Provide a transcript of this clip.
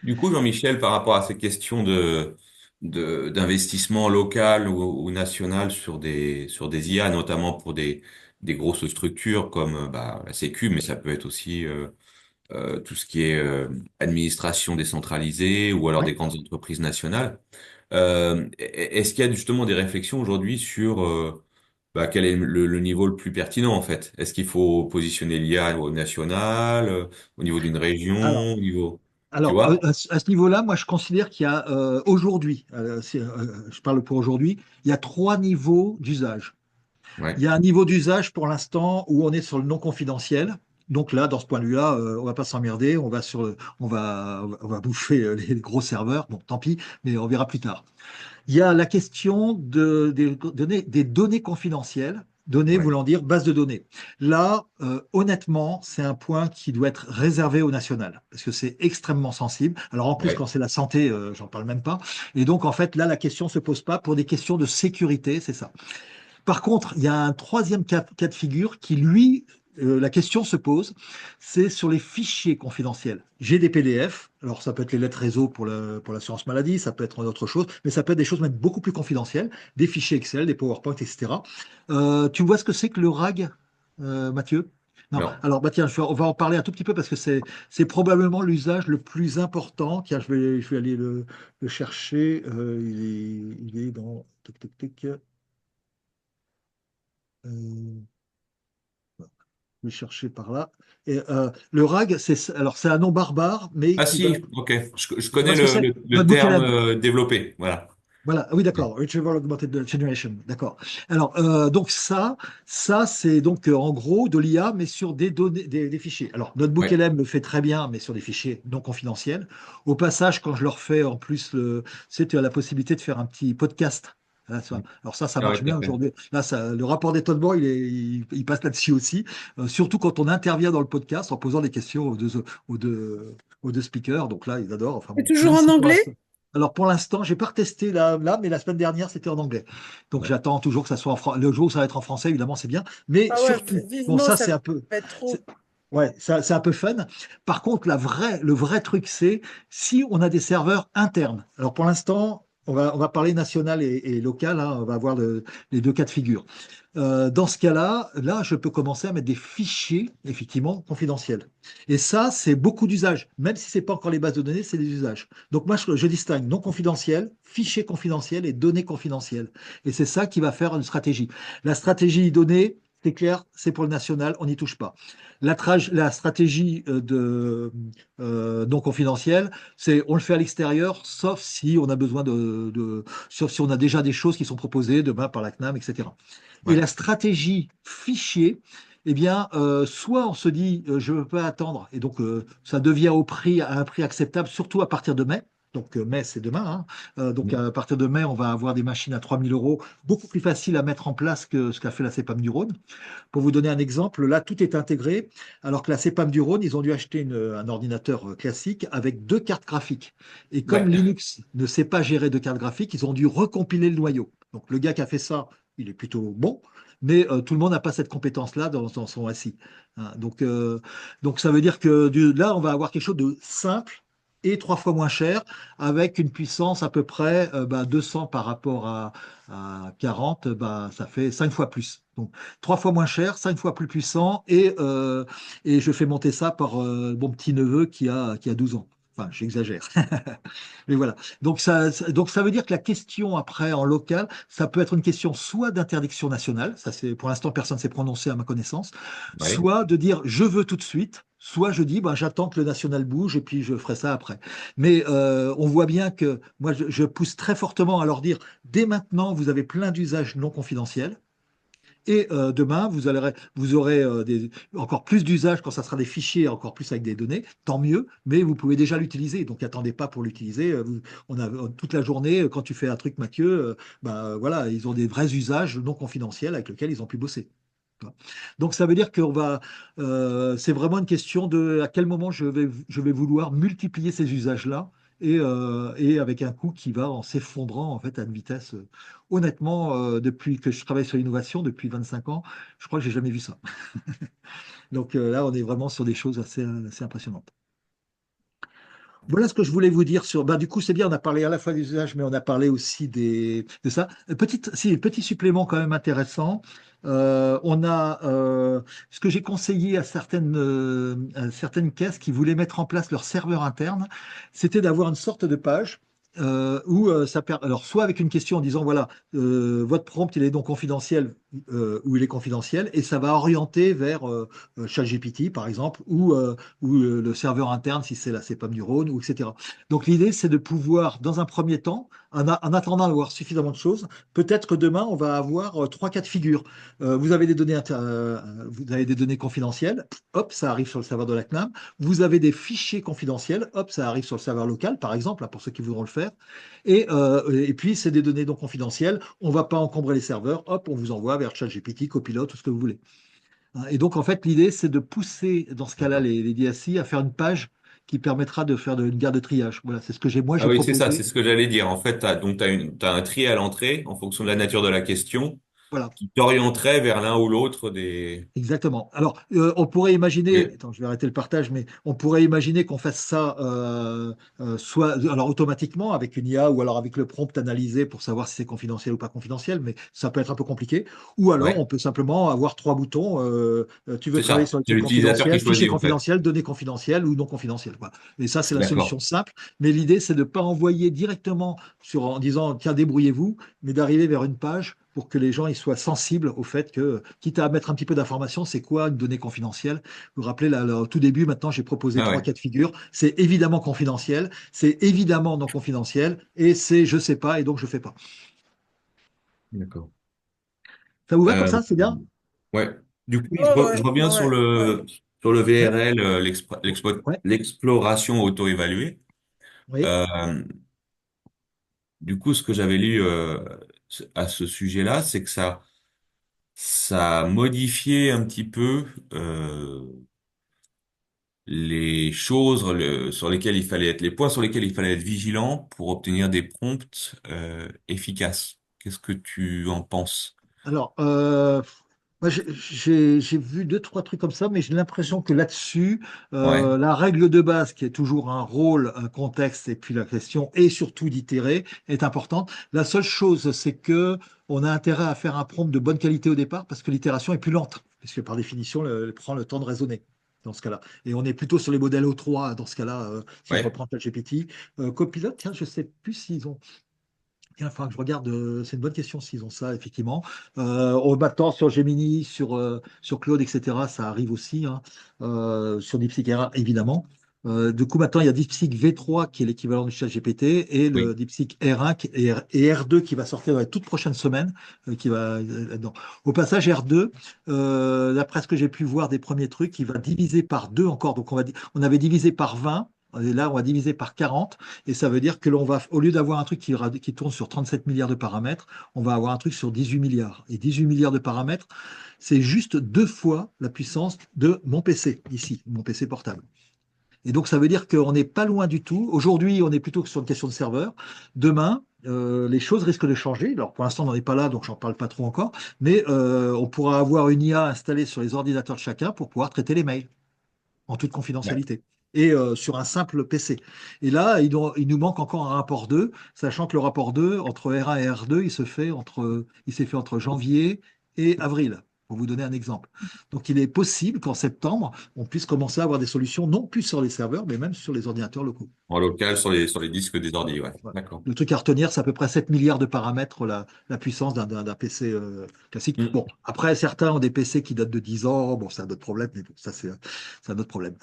Du coup, Jean-Michel, par rapport à ces questions d'investissement local ou national sur des IA, notamment pour des grosses structures comme la Sécu, mais ça peut être aussi tout ce qui est administration décentralisée ou alors Ouais. des grandes entreprises nationales. Est-ce qu'il y a justement des réflexions aujourd'hui sur quel est le niveau le plus pertinent en fait? Est-ce qu'il faut positionner l'IA au national, au niveau d'une Alors, région, au niveau, tu alors, vois? à ce niveau-là, moi, je considère qu'il y a aujourd'hui, je parle pour aujourd'hui, il y a trois niveaux d'usage. Il Ouais, y a un niveau d'usage pour l'instant où on est sur le non confidentiel. Donc là, dans ce point de vue-là, on va pas s'emmerder, on va bouffer les gros serveurs. Bon, tant pis, mais on verra plus tard. Il y a la question des données confidentielles, données ouais, voulant dire base de données. Là, honnêtement, c'est un point qui doit être réservé au national, parce que c'est extrêmement sensible. Alors en plus, quand ouais. c'est la santé, j'en parle même pas. Et donc, en fait, là, la question se pose pas pour des questions de sécurité, c'est ça. Par contre, il y a un troisième cas de figure qui, lui, la question se pose, c'est sur les fichiers confidentiels. J'ai des PDF, alors ça peut être les lettres réseau pour l'assurance maladie, ça peut être autre chose, mais ça peut être des choses même beaucoup plus confidentielles, des fichiers Excel, des PowerPoint, etc. Tu vois ce que c'est que le RAG, Mathieu? Non. Non. Alors, bah tiens, on va en parler un tout petit peu parce que c'est probablement l'usage le plus important. Tiens, je vais aller le chercher. Il est dans. Tic, tic, tic. Euh, Je vais chercher par là. Et le RAG, c'est un nom barbare, mais Ah qui va. si, ok. Je Tu vois connais ce que c'est? le Notre terme bouquet. développé. Voilà. Voilà, ah oui, d'accord. Retrieval Augmented Generation, d'accord. Alors, donc ça c'est donc en gros de l'IA, mais sur des données, des fichiers. Alors, notre Ouais. LM le fait très bien, mais sur des fichiers non confidentiels. Au passage, quand je leur fais en plus, tu as la possibilité de faire un petit podcast. Alors ça Ah ouais, marche tout à bien fait. aujourd'hui. Là, le rapport d'étonnement, il passe là-dessus aussi. Surtout quand on intervient dans le podcast en posant des questions aux deux, aux deux speakers. Donc là, ils adorent. Enfin C'est bon, toujours même en si pour l'instant. anglais? Alors pour l'instant, j'ai pas retesté mais la semaine dernière, c'était en anglais. Donc Ouais. j'attends toujours que ça soit en français. Le jour où ça va être en français, évidemment, c'est bien. Mais Ah ouais, surtout, bon, vivement, ça ça c'est un peu, va être trop. c'est- ouais, ça, c'est un peu fun. Par contre, le vrai truc, c'est si on a des serveurs internes. Alors pour l'instant, on va parler national et local, hein, on va avoir les deux cas de figure. Dans ce cas-là, là, je peux commencer à mettre des fichiers, effectivement, confidentiels. Et ça, c'est beaucoup d'usages. Même si c'est pas encore les bases de données, c'est des usages. Donc moi, je distingue non confidentiel, fichiers confidentiels et données confidentielles. Et c'est ça qui va faire une stratégie. La stratégie donnée, c'est clair, c'est pour le national, on n'y touche pas. La stratégie non confidentielle, c'est on le fait à l'extérieur, sauf si on a besoin sauf si on a déjà des choses qui sont proposées demain par la CNAM, etc. Et Ouais. la stratégie fichier, eh bien, soit on se dit je ne peux pas attendre, et donc ça devient à un prix acceptable, surtout à partir de mai. Donc mai, c'est demain, hein. Donc Mhm. à partir de mai, on va avoir des machines à 3 000 euros, beaucoup plus faciles à mettre en place que ce qu'a fait la CEPAM du Rhône. Pour vous donner un exemple, là, tout est intégré, alors que la CEPAM du Rhône, ils ont dû acheter un ordinateur classique avec deux cartes graphiques. Et comme Ouais. Linux ne sait pas gérer deux cartes graphiques, ils ont dû recompiler le noyau. Donc le gars qui a fait ça, il est plutôt bon, mais tout le monde n'a pas cette compétence-là dans son SI. Hein. Donc ça veut dire que là, on va avoir quelque chose de simple et trois fois moins cher, avec une puissance à peu près 200 par rapport à 40, ça fait 5 fois plus. Donc trois fois moins cher, 5 fois plus puissant, et je fais monter ça par mon petit-neveu qui a 12 ans. Enfin, j'exagère. Mais voilà. Donc ça veut dire que la question après en local, ça peut être une question soit d'interdiction nationale, ça c'est pour l'instant personne ne s'est prononcé à ma connaissance, Ouais. soit de dire je veux tout de suite, soit je dis ben, j'attends que le national bouge et puis je ferai ça après. Mais on voit bien que moi je pousse très fortement à leur dire dès maintenant vous avez plein d'usages non confidentiels. Et demain, vous aurez encore plus d'usages quand ça sera des fichiers, encore plus avec des données, tant mieux, mais vous pouvez déjà l'utiliser. Donc, attendez pas pour l'utiliser. On a toute la journée, quand tu fais un truc Mathieu, voilà, ils ont des vrais usages non confidentiels avec lesquels ils ont pu bosser. Donc, ça veut dire c'est vraiment une question de à quel moment je vais vouloir multiplier ces usages-là et avec un coût qui va en s'effondrant en fait à une vitesse. Honnêtement, depuis que je travaille sur l'innovation, depuis 25 ans, je crois que j'ai jamais vu ça. Donc là, on est vraiment sur des choses assez impressionnantes. Voilà ce que je voulais vous dire sur. Du coup, c'est bien, on a parlé à la fois des usages, mais on a parlé aussi de ça. Petit supplément quand même intéressant. On a ce que j'ai conseillé à certaines caisses qui voulaient mettre en place leur serveur interne, c'était d'avoir une sorte de page. Où alors soit avec une question en disant voilà votre prompt il est donc confidentiel ou il est confidentiel et ça va orienter vers ChatGPT par exemple ou le serveur interne si c'est la CPAM du Rhône, ou etc. Donc l'idée, c'est de pouvoir, dans un premier temps, en attendant d'avoir suffisamment de choses, peut-être que demain, on va avoir trois cas de figure. Vous avez des données confidentielles, hop, ça arrive sur le serveur de la CNAM. Vous avez des fichiers confidentiels, hop, ça arrive sur le serveur local, par exemple, là, pour ceux qui voudront le faire. Et puis, c'est des données non confidentielles. On ne va pas encombrer les serveurs, hop, on vous envoie vers ChatGPT, Copilot, tout ce que vous voulez. Hein. Et donc, en fait, l'idée, c'est de pousser, dans ce cas-là, D'accord. les DSI à faire une page qui permettra de faire une guerre de triage. Voilà, c'est ce que moi, Ah j'ai oui, c'est ça, proposé. c'est ce que j'allais dire. En fait, t'as un tri à l'entrée en fonction de la nature de la question Voilà. qui t'orienterait vers l'un ou l'autre des. Exactement. Alors, on pourrait imaginer, Ok. attends, je vais arrêter le partage, mais on pourrait imaginer qu'on fasse ça soit alors automatiquement avec une IA ou alors avec le prompt analysé pour savoir si c'est confidentiel ou pas confidentiel, mais ça peut être un peu compliqué. Ou alors, Ouais, on peut simplement avoir trois boutons. Tu veux c'est travailler ça. sur les C'est trucs l'utilisateur qui confidentiels, fichiers choisit en fait. confidentiels, données confidentielles ou non confidentielles. Voilà. Et ça, c'est la solution D'accord. simple. Mais l'idée, c'est de ne pas envoyer directement en disant, tiens, débrouillez-vous, mais d'arriver vers une page pour que les gens ils soient sensibles au fait que, quitte à mettre un petit peu d'information, c'est quoi une donnée confidentielle? Vous vous rappelez, là, au tout début, maintenant, j'ai proposé Ah trois ouais. cas de figure. C'est évidemment confidentiel, c'est évidemment non confidentiel, et c'est je sais pas, et donc je fais pas. D'accord. Ça vous va comme Euh, ça? C'est bien? ouais. Du coup, Ouais, je ouais, reviens ouais, ouais, ouais. sur le Ouais, VRL, ouais, l'exploration auto-évaluée. oui. Euh, du coup, ce que j'avais lu à ce sujet-là, c'est que ça a modifié un petit peu les choses sur lesquelles il fallait être, les points sur lesquels il fallait être vigilant pour obtenir des prompts efficaces. Qu'est-ce que tu en penses? Alors, moi, j'ai vu deux, trois trucs comme ça, mais j'ai l'impression que là-dessus, Ouais, la règle de base, qui est toujours un rôle, un contexte, et puis la question, et surtout d'itérer, est importante. La seule chose, c'est que on a intérêt à faire un prompt de bonne qualité au départ, parce que l'itération est plus lente, puisque par définition, elle prend le temps de raisonner. Dans ce cas-là. Et on est plutôt sur les modèles O3, dans ce cas-là, si je ouais, reprends ChatGPT. Copilot, tiens, je sais plus s'ils ont. Tiens, il faudra que je regarde, c'est une bonne question s'ils ont ça, effectivement. Maintenant, sur Gemini, sur Claude, etc., ça arrive aussi, hein. Sur DeepSeek R1, évidemment. Du coup, maintenant, il y a DeepSeek V3 qui est l'équivalent du ChatGPT et le oui, DeepSeek R1 et R2 qui va sortir dans les toutes prochaines semaines. Qui va, là-dedans. Au passage, R2, d'après ce que j'ai pu voir des premiers trucs, il va diviser par 2 encore. Donc, on avait divisé par 20. Et là, on va diviser par 40. Et ça veut dire que l'on va, au lieu d'avoir un truc qui tourne sur 37 milliards de paramètres, on va avoir un truc sur 18 milliards. Et 18 milliards de paramètres, c'est juste deux fois la puissance de mon PC, ici, mon PC portable. Et donc, ça veut dire qu'on n'est pas loin du tout. Aujourd'hui, on est plutôt sur une question de serveur. Demain, les choses risquent de changer. Alors, pour l'instant, on n'en est pas là, donc j'en parle pas trop encore. Mais on pourra avoir une IA installée sur les ordinateurs de chacun pour pouvoir traiter les mails en toute ouais. confidentialité et sur un simple PC. Et là, il nous manque encore un rapport 2, sachant que le rapport 2, entre R1 et R2, il s'est fait entre janvier et avril, pour vous donner un exemple. Donc, il est possible qu'en septembre, on puisse commencer à avoir des solutions, non plus sur les serveurs, mais même sur les ordinateurs locaux. En local sur les disques des ordi, ouais. Voilà. D'accord. Le truc à retenir, c'est à peu près 7 milliards de paramètres, la puissance d'un PC classique. Hmm. Bon, après, certains ont des PC qui datent de 10 ans. Bon, c'est un autre problème, mais bon, ça, c'est un autre problème.